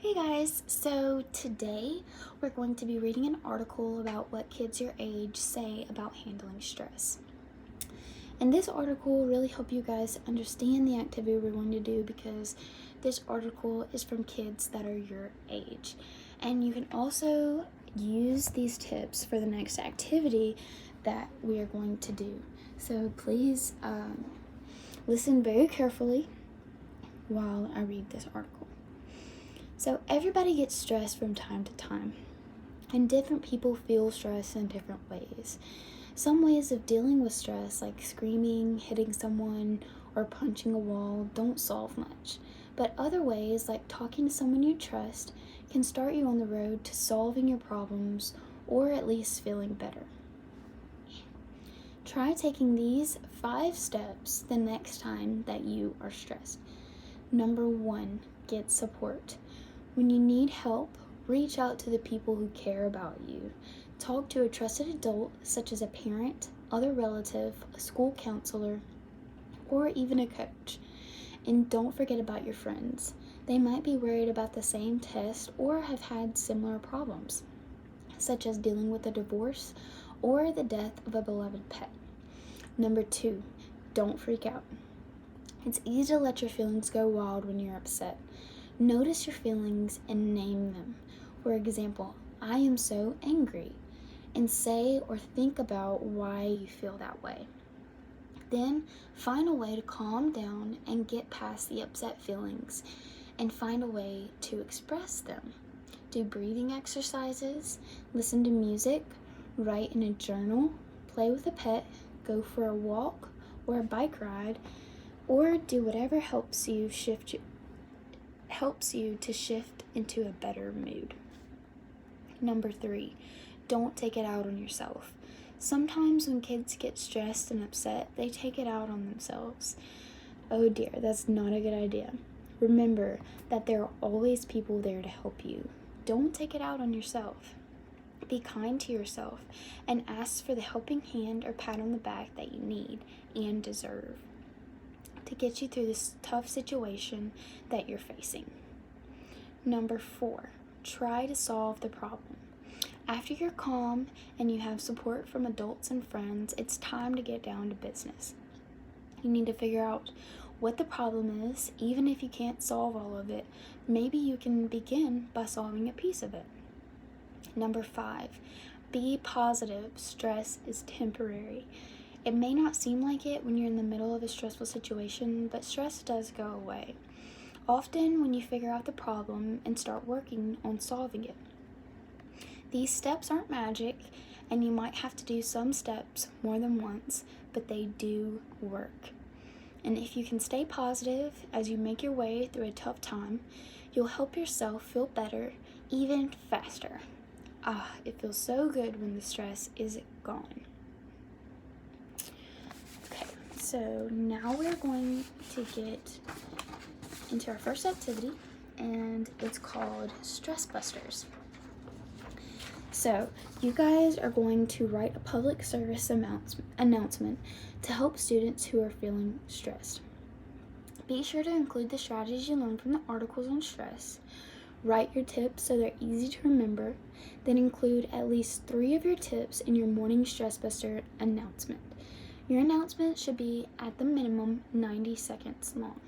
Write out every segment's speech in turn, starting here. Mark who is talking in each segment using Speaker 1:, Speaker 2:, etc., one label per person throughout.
Speaker 1: Hey guys, so today we're going to be reading an article about what kids your age say about handling stress. And this article will really help you guys understand the activity we're going to do because this article is from kids that are your age. And you can also use these tips for the next activity that we are going to do. So please listen very carefully while I read this article. So everybody gets stressed from time to time, and different people feel stress in different ways. Some ways of dealing with stress, like screaming, hitting someone, or punching a wall, don't solve much. But other ways, like talking to someone you trust, can start you on the road to solving your problems or at least feeling better. Try taking these 5 steps the next time that you are stressed. Number 1, get support. When you need help, reach out to the people who care about you. Talk to a trusted adult, such as a parent, other relative, a school counselor, or even a coach. And don't forget about your friends. They might be worried about the same test or have had similar problems, such as dealing with a divorce or the death of a beloved pet. Number 2, don't freak out. It's easy to let your feelings go wild when you're upset. Notice your feelings and name them. For example, I am so angry, and say or think about why you feel that way. Then find a way to calm down and get past the upset feelings and find a way to express them. Do breathing exercises, listen to music, write in a journal, play with a pet, go for a walk or a bike ride, or do whatever helps you to shift into a better mood. Number 3, don't take it out on yourself. Sometimes when kids get stressed and upset, they take it out on themselves. Oh dear, that's not a good idea. Remember that there are always people there to help you. Don't take it out on yourself. Be kind to yourself and ask for the helping hand or pat on the back that you need and deserve to get you through this tough situation that you're facing. Number 4, try to solve the problem. After you're calm and you have support from adults and friends, it's time to get down to business. You need to figure out what the problem is. Even if you can't solve all of it, maybe you can begin by solving a piece of it. Number 5, be positive. Stress is temporary. It may not seem like it when you're in the middle of a stressful situation, but stress does go away. Often when you figure out the problem and start working on solving it. These steps aren't magic, and you might have to do some steps more than once, but they do work. And if you can stay positive as you make your way through a tough time, you'll help yourself feel better even faster. It feels so good when the stress is gone. Okay, so now we're going to get into our first activity, and it's called Stress Busters. So you guys are going to write a public service announcement to help students who are feeling stressed. Be sure to include the strategies you learned from the articles on stress. Write your tips so they're easy to remember. Then include at least 3 of your tips in your morning Stress Buster announcement. Your announcement should be at the minimum 90 seconds long.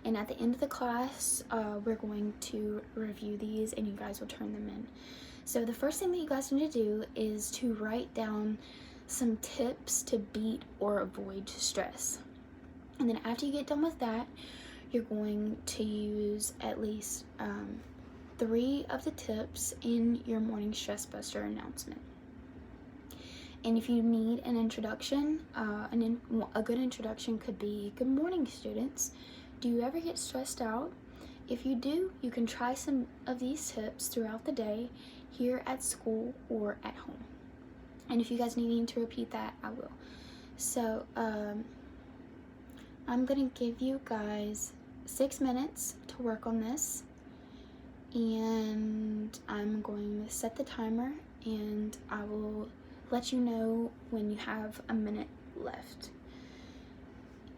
Speaker 1: And at the end of the class, we're going to review these and you guys will turn them in. So the first thing that you guys need to do is to write down some tips to beat or avoid stress. And then after you get done with that, you're going to use at least 3 of the tips in your morning Stress Buster announcement. And if you need an introduction, a good introduction could be, good morning, students. Do you ever get stressed out? If you do, you can try some of these tips throughout the day here at school or at home. And if you guys need me to repeat that, I will. So I'm going to give you guys 6 minutes to work on this. And I'm going to set the timer and I will let you know when you have a minute left.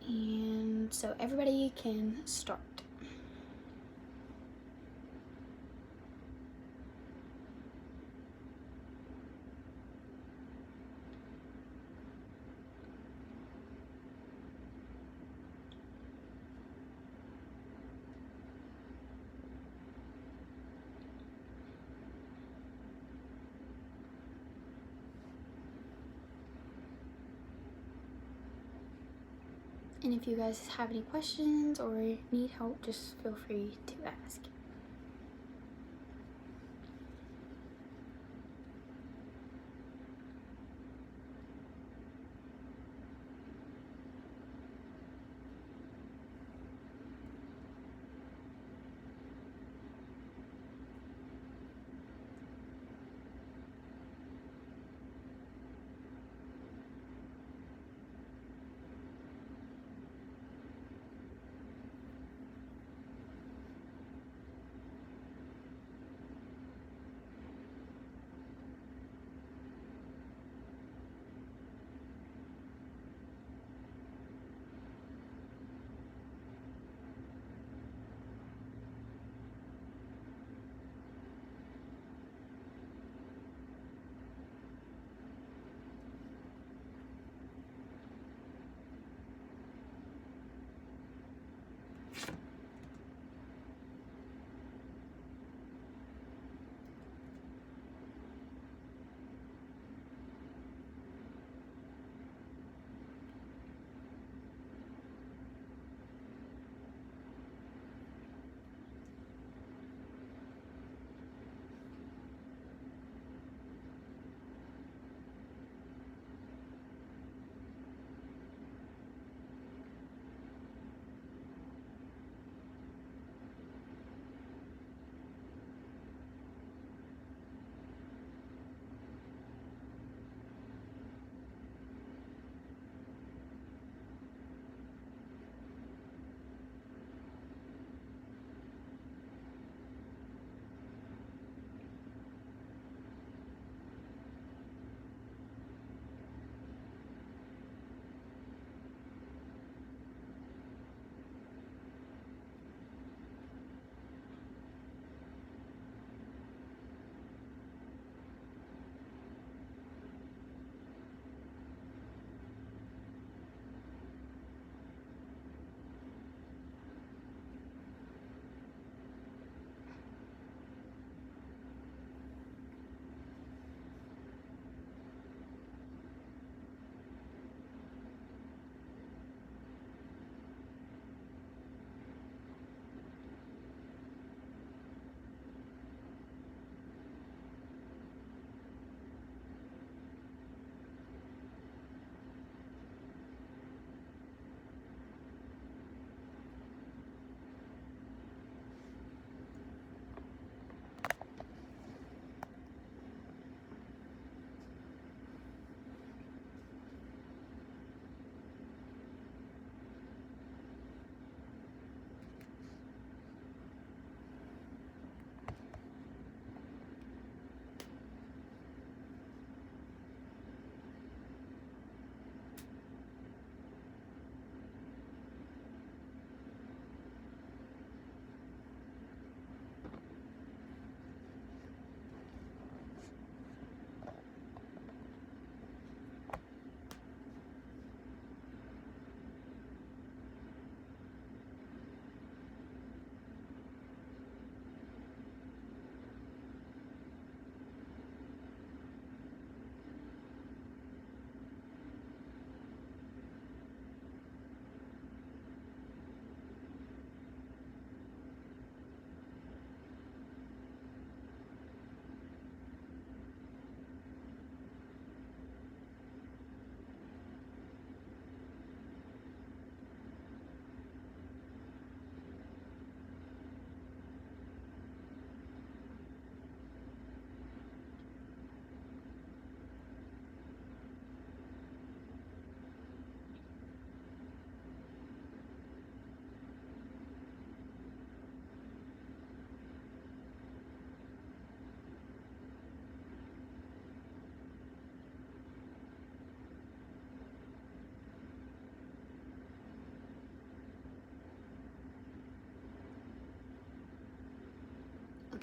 Speaker 1: And so everybody can start. And if you guys have any questions or need help, just feel free to ask.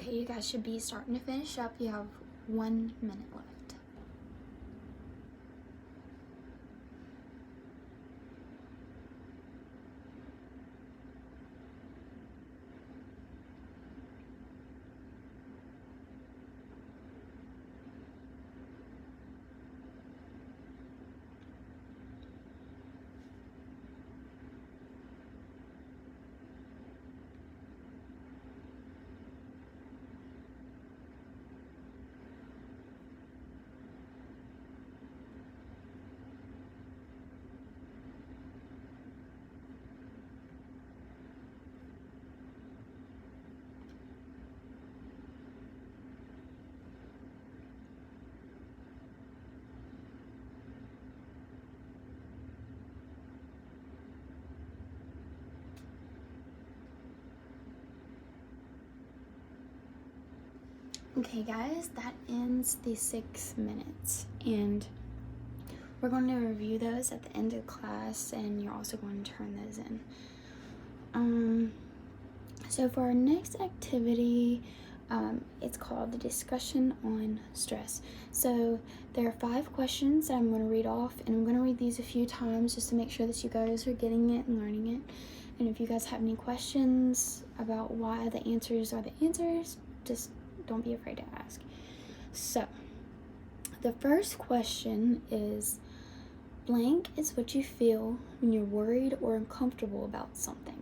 Speaker 1: Okay, you guys should be starting to finish up. You have 1 minute left. Okay, guys, that ends the 6 minutes, and we're going to review those at the end of class, and you're also going to turn those in. So for our next activity, it's called the discussion on stress. So there are 5 questions that I'm going to read off, and I'm going to read these a few times just to make sure that you guys are getting it and learning it. And if you guys have any questions about why the answers are the answers, just don't be afraid to ask. So the first question is, blank is what you feel when you're worried or uncomfortable about something.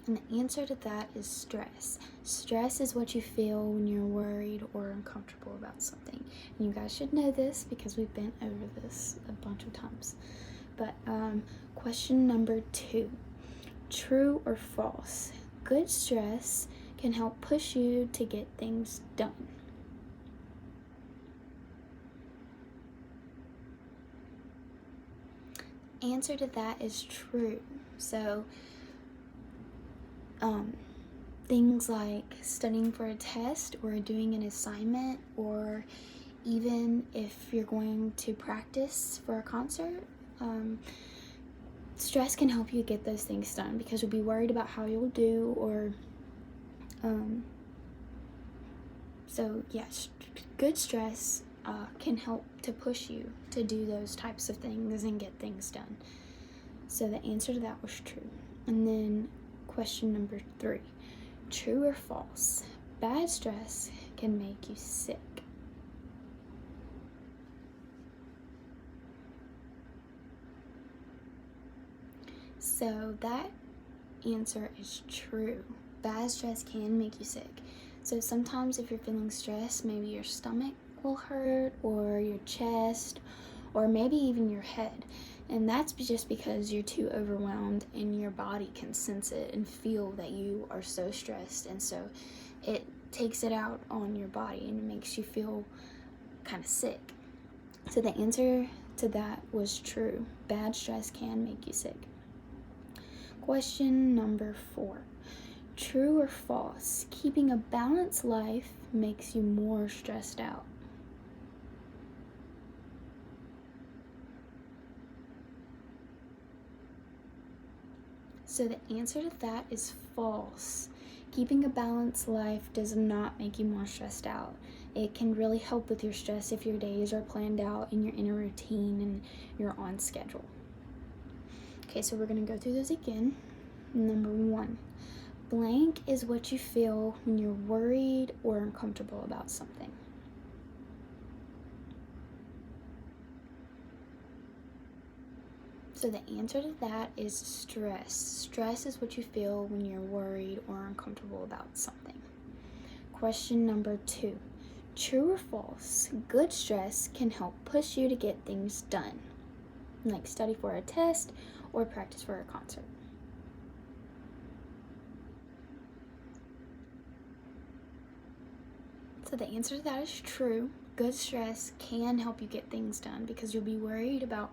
Speaker 1: And the answer to that is stress. Stress is what you feel when you're worried or uncomfortable about something. And you guys should know this because we've been over this a bunch of times. But question number 2, true or false? Good stress can help push you to get things done. Answer to that is true. So things like studying for a test or doing an assignment, or even if you're going to practice for a concert, stress can help you get those things done because you'll be worried about how you'll do, or so yes, good stress can help to push you to do those types of things and get things done. So the answer to that was true. And then question number 3, true or false? Bad stress can make you sick. So that answer is true. Bad stress can make you sick. So sometimes if you're feeling stressed, maybe your stomach will hurt, or your chest, or maybe even your head. And that's just because you're too overwhelmed and your body can sense it and feel that you are so stressed. And so it takes it out on your body and it makes you feel kind of sick. So the answer to that was true. Bad stress can make you sick. Question number 4. True or false? Keeping a balanced life makes you more stressed out. So the answer to that is false. Keeping a balanced life does not make you more stressed out. It can really help with your stress if your days are planned out and you're in a routine and you're on schedule. Okay, so we're going to go through those again. Number 1, blank is what you feel when you're worried or uncomfortable about something. So the answer to that is stress. Stress is what you feel when you're worried or uncomfortable about something. Question number 2, true or false? Good stress can help push you to get things done, like study for a test or practice for a concert. So the answer to that is true. Good stress can help you get things done because you'll be worried about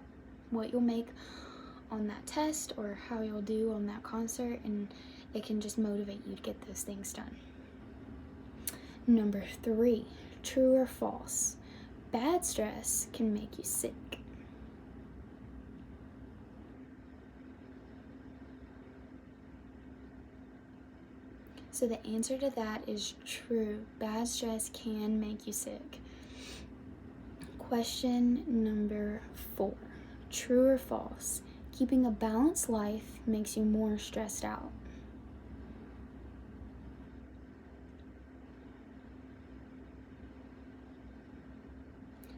Speaker 1: what you'll make on that test or how you'll do on that concert, and it can just motivate you to get those things done. Number 3, true or false? Bad stress can make you sick. So the answer to that is true. Bad stress can make you sick. Question number 4, true or false? Keeping a balanced life makes you more stressed out.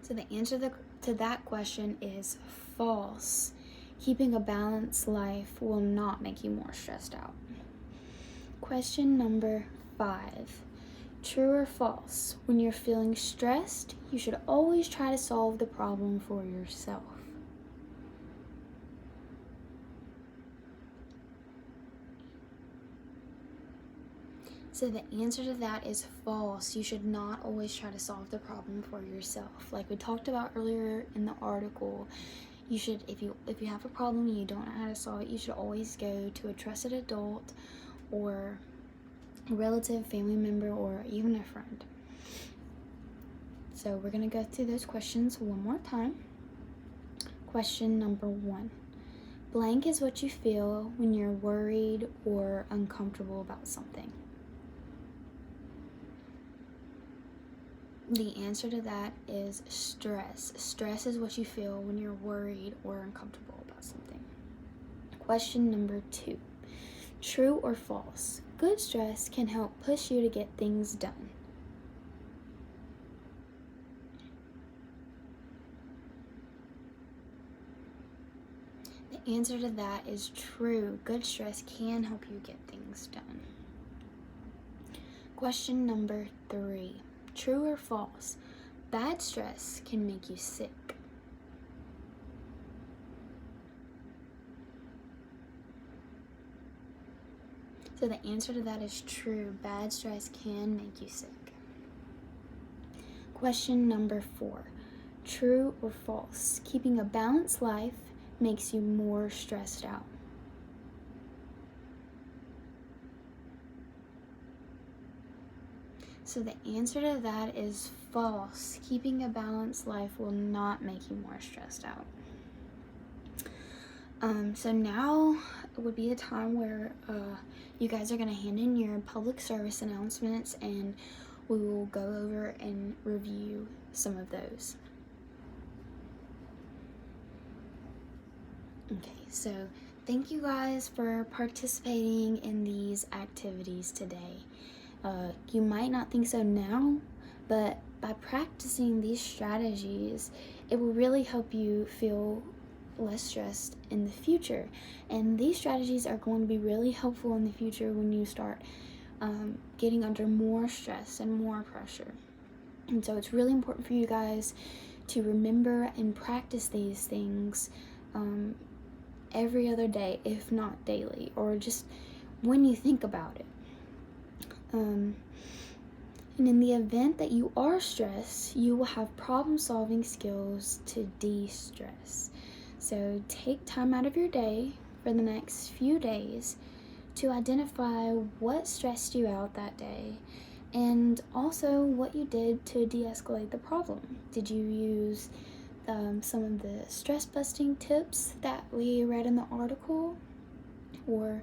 Speaker 1: So the answer to that question is false. Keeping a balanced life will not make you more stressed out. Question number 5, true or false? When you're feeling stressed, you should always try to solve the problem for yourself. So the answer to that is false. You should not always try to solve the problem for yourself. Like we talked about earlier in the article, you should, if you have a problem and you don't know how to solve it, you should always go to a trusted adult or a relative, family member, or even a friend. So we're going to go through those questions one more time. Question number 1. Blank is what you feel when you're worried or uncomfortable about something. The answer to that is stress. Stress is what you feel when you're worried or uncomfortable about something. Question number 2. True or false? Good stress can help push you to get things done. The answer to that is true. Good stress can help you get things done. Question number 3. True or false? Bad stress can make you sick. So the answer to that is true. Bad stress can make you sick. Question number 4. True or false? Keeping a balanced life makes you more stressed out. So the answer to that is false. Keeping a balanced life will not make you more stressed out. So now would be a time where you guys are going to hand in your public service announcements, and we will go over and review some of those. Okay, so thank you guys for participating in these activities today. You might not think so now, but by practicing these strategies, it will really help you feel less stressed in the future. And these strategies are going to be really helpful in the future when you start getting under more stress and more pressure. And so it's really important for you guys to remember and practice these things every other day, if not daily, or just when you think about it. And in the event that you are stressed, you will have problem-solving skills to de-stress. So take time out of your day for the next few days to identify what stressed you out that day, and also what you did to de-escalate the problem. Did you use some of the stress-busting tips that we read in the article, or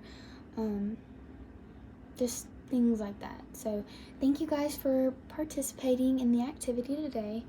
Speaker 1: just things like that? So thank you guys for participating in the activity today.